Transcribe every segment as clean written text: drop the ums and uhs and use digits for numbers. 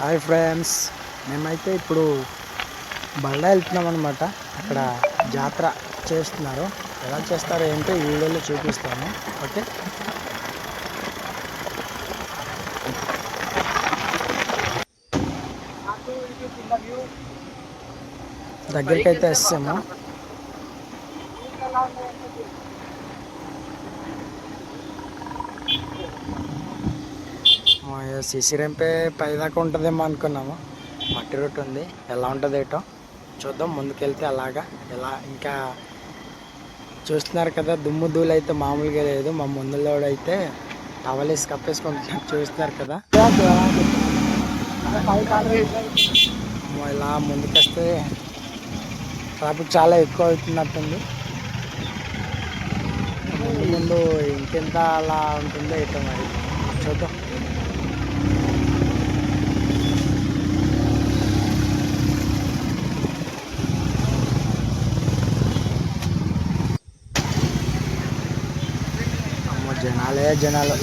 Hi friends, మేమైతే ఇప్పుడు బళ్ళ వెళ్తున్నాం అనమాట. అక్కడ జాతర చేస్తున్నారు. ఎలా చేస్తారో ఏంటో ఈ వీడియోలో చూపిస్తాము. ఓకే, దగ్గరికి అయితే వస్తాము. సిసి రంపే పైదాకా ఉంటుందేమో అనుకున్నాము. మట్టి రోడ్డు ఉంది, ఎలా ఉంటుంది ఏటో చూద్దాం. ముందుకెళ్తే అలాగా ఎలా ఇంకా చూస్తున్నారు కదా, దుమ్ము ధూళి అయితే మామూలుగా లేదు. మా ముందులో అయితే టవలేసి కప్పేసుకుంటున్నారు, చూస్తున్నారు కదా. ఇలా ముందుకొస్తే ట్రాఫిక్ చాలా ఎక్కువ అవుతున్నట్టుంది. ముందు ముందు ఇంకెంత అలా ఉంటుందో ఏటో మరి చూద్దాం. జనాలే జనాలు.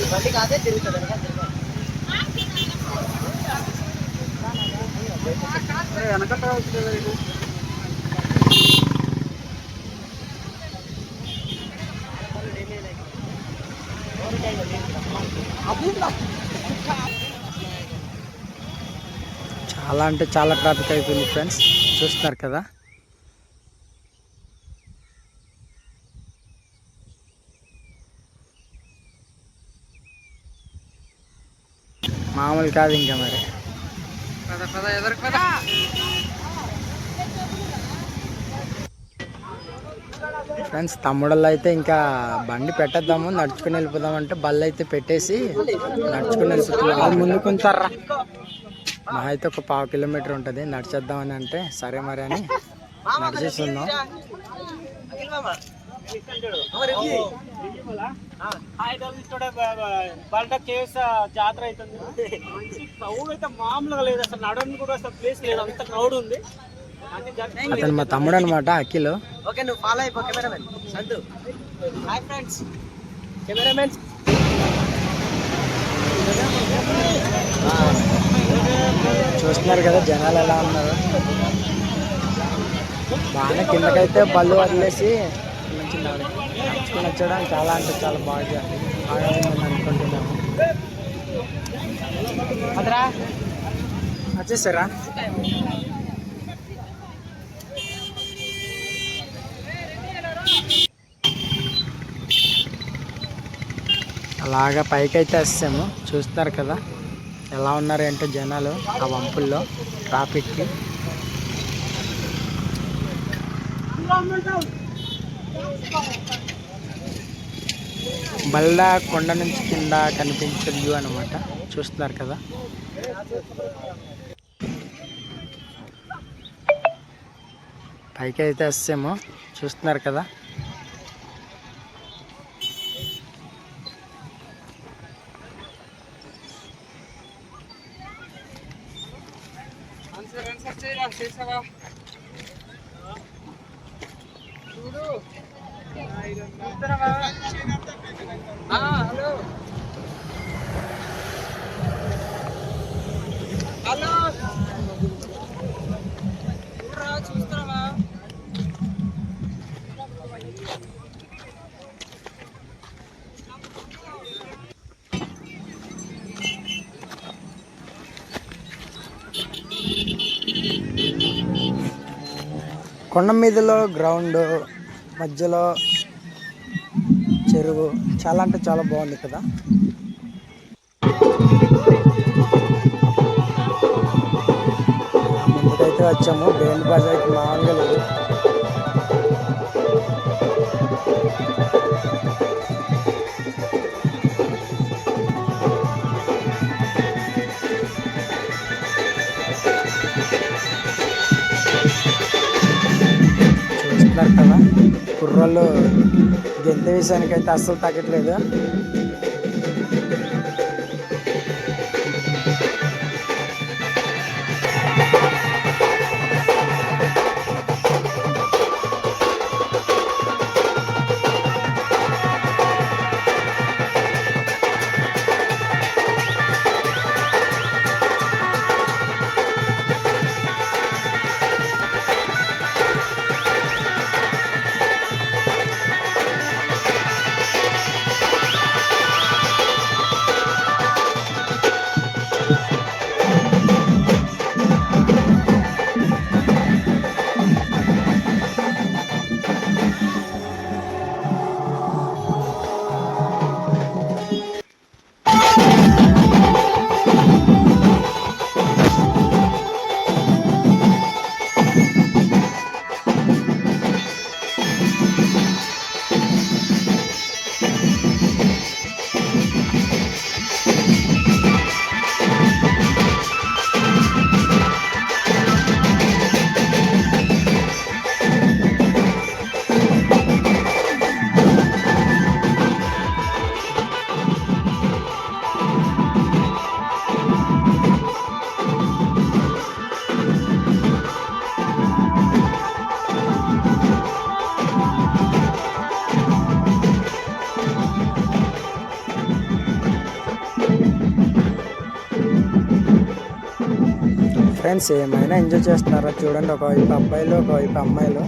చాలా అంటే చాలా ట్రాఫిక్ అయిపోయింది ఫ్రెండ్స్, చూస్తున్నారు కదా. మామూలు కాదు ఇంకా మరి. ఫ్రెండ్స్, తమ్ముడల్లో అయితే ఇంకా బండి పెట్టేద్దాము, నడుచుకుని వెళ్ళిపోదామంటే బళ్ళు అయితే పెట్టేసి నడుచుకుని వెళ్ళిపోతున్నాం. వాళ్ళు ముందుకుంటారా, మా అయితే ఒక 1/2 కిలోమీటర్ ఉంటుంది, నడిచేద్దామని అంటే సరే మరి అని నడిచేస్తున్నాం. జాతర అవుతుంది. క్రౌడ్ అయితే మామూలుగా లేదు, అసలు నడవడానికి కూడా అసలు ప్లేస్ లేదు, అంత క్రౌడ్ ఉంది. అతను మా తమ్ముడు అనమాట, అఖిల్. ఓకే, నువ్వు ఫాలో అయిపో. కెమెరామెన్ సంతు. Hi friends, cameraman. చూస్తున్నారు కదా జనాలు ఎలా ఉన్నారు. బాగానే కిందకైతే బళ్ళు వదిలేసి మంచి నడుచుకుని వచ్చడం చాలా అంటే చాలా బాగా ఉందని అనుకుంటున్నాము. అదరా వచ్చేసారా? అలాగా పైకి అయితే వస్తాము, చూస్తున్నారు కదా ఎలా ఉన్నారు ఏంటో జనాలు ఆ వంపుల్లో ట్రాఫిక్కి. బల్ల కొండ నుంచి కింద కనిపించే వ్యూ అనమాట, చూస్తున్నారు కదా. పైకి అయితే వస్తాము, చూస్తున్నారు కదా. హలో హలో, చూస్తావా? కొండ మీదలో గ్రౌండ్ మధ్యలో చెరువు, చాలా అంటే చాలా బాగుంది కదా. ముందుకైతే వచ్చాము, బేల్ బజార్కి మామూలుగా లేదు. చూస్తున్నారు కదా, కుర్రోళ్ళు గెంతె విషయానికైతే అస్సలు తగ్గట్లేదు. ఫ్రెండ్స్ ఏమైనా ఎంజాయ్ చేస్తున్నారా చూడండి, ఒకవైపు అబ్బాయిలు ఒకవైపు అమ్మాయిలు.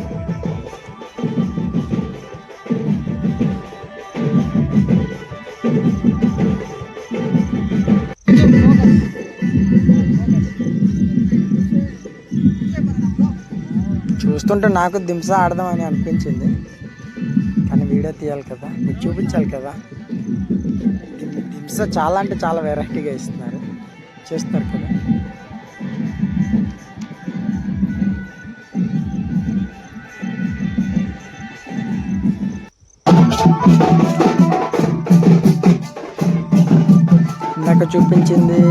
చూస్తుంటే నాకు దింస ఆడదామని అనిపించింది, కానీ వీడియో తీయాలి కదా, మీకు చూపించాలి కదా. దింస చాలా అంటే చాలా వెరైటీగా ఇస్తున్నారు, చేస్తారు కదా. ఇందాక చూపించింది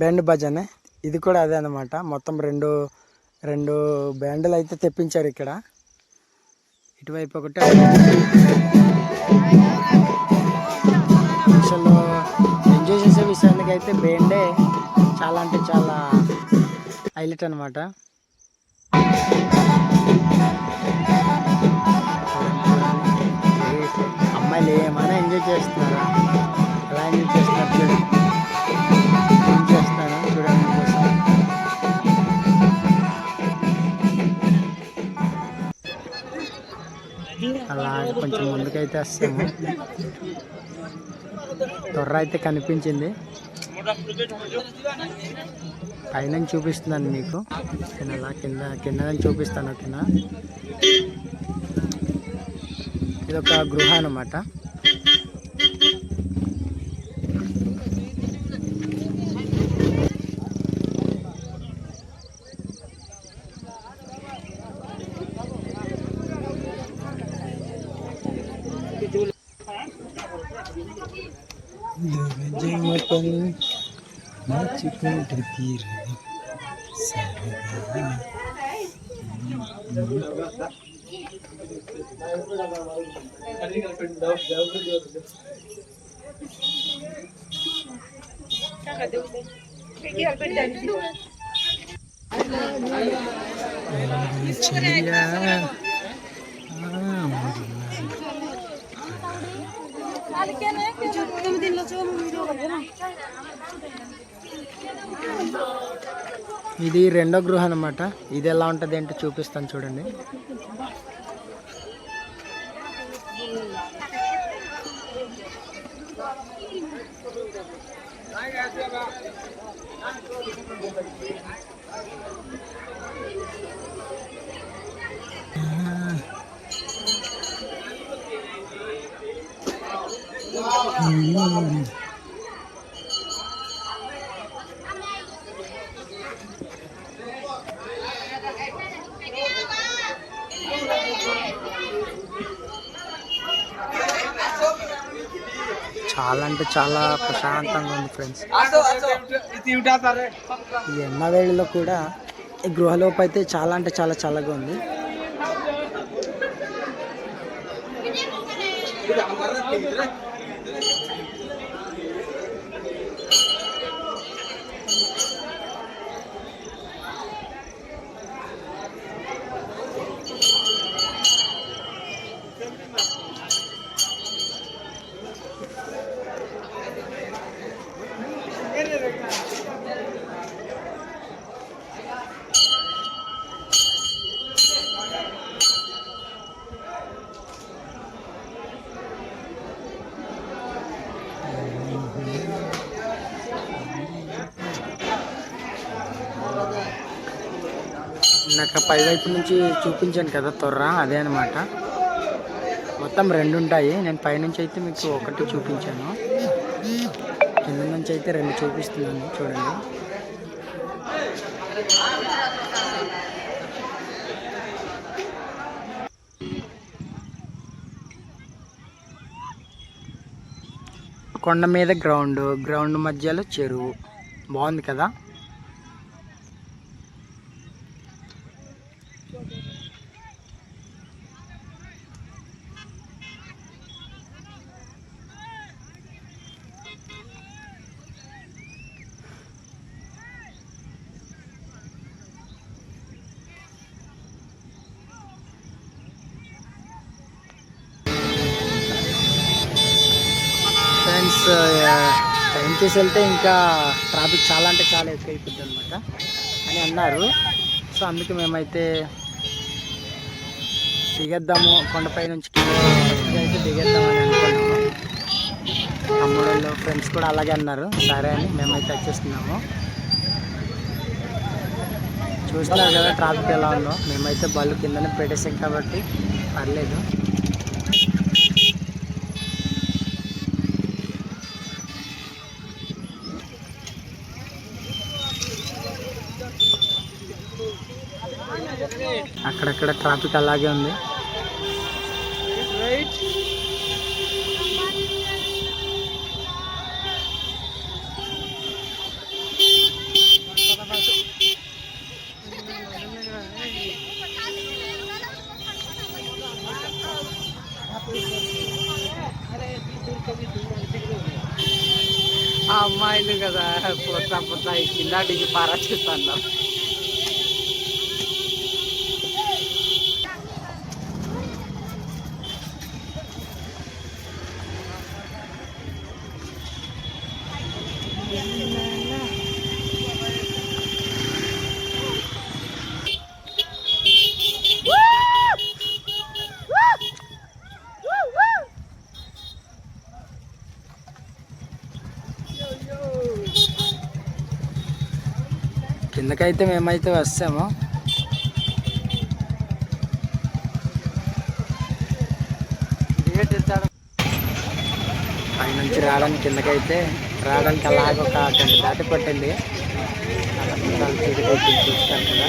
బ్యాండ్ భజనే, ఇది కూడా అదే అన్నమాట. మొత్తం రెండు బ్యాండ్లు అయితే తెప్పించారు ఇక్కడ, ఇటువైపు ఒకటి. అసలు ఎంజాయ్ చేసే విషయానికి అయితే బ్యాండే చాలా అంటే చాలా హైలైట్ అనమాట. అమ్మాయిలు ఏమైనా ఎంజాయ్ చేస్తున్నారా, ఎలా ఎంజాయ్ చేస్తున్నారు చూడండి. ఏం చేస్తాను చూడండి కోసం. అలాగే కొంచెం ముందుకైతే వస్తాము. తొర్ర అయితే కనిపించింది, పైన చూపిస్తున్నాను మీకు. నేను అలా కింద చూపిస్తాను. ఓకేనా, ఇది ఒక గృహ అన్నమాట. ఇది రెండో గృహ అన్నమాట. ఇది ఎలా ఉంటుంది ఏంటో చూపిస్తాను చూడండి. చాలా అంటే చాలా ప్రశాంతంగా ఉంది ఫ్రెండ్స్. ఈ ఎండవేళలో కూడా ఈ గృహలోపు అయితే చాలా అంటే చాలా చల్లగా ఉంది. నాకు పైవైపు నుంచి చూపించాను కదా తొర్ర, అదే అనమాట. మొత్తం రెండు ఉంటాయి. నేను పైనుంచి అయితే మీకు ఒకటి చూపించాను, కింద నుంచి అయితే రెండు చూపిస్తున్నాను చూడండి. కొండ మీద గ్రౌండ్ మధ్యలో చెరువు, బాగుంది కదా. ఫ్రెండ్స్ టైం వచ్చేసి వెళ్తే ఇంకా ట్రాఫిక్ చాలా అంటే చాలా ఎక్కువ అయిపోద్ది అనమాట అని అన్నారు. సో అందుకే మేమైతే దిగేద్దాము, కొండపై నుంచి అయితే దిగేద్దామని అనుకున్నాము. తమ్ముళ్ళు ఫ్రెండ్స్ కూడా అలాగే అన్నారు. సరే అని మేమైతే వచ్చేస్తున్నాము. చూస్తున్నారు కదా ట్రాఫిక్ ఎలా ఉందో. మేమైతే బళ్ళు కిందనే పెట్టేసాం కాబట్టి పర్లేదు. అక్కడక్కడ ట్రాఫిక్ అలాగే ఉంది. ఆ అమ్మాయిలు కదా పోతా కింద దిగి పారాచేస్తాను. కిందకైతే మేమైతే వస్తాము. పైనుంచి రావడానికి కిందకైతే రావడానికి అలాగ ఒక 10 దాటి పట్టింది. చూస్తాను కదా.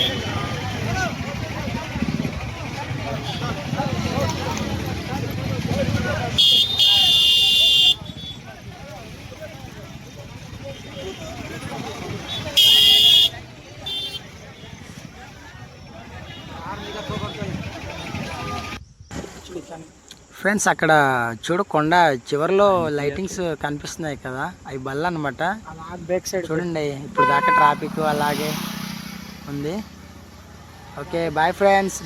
ఫ్రెండ్స్ అక్కడ చూడు, కొండ చివరిలో లైటింగ్స్ కనిపిస్తున్నాయి కదా, అవి బల్ల అనమాట. బ్యాక్ సైడ్ చూడండి, ఇప్పుడు దాకా ట్రాఫిక్ అలాగే ఉంది. Okay bye friends.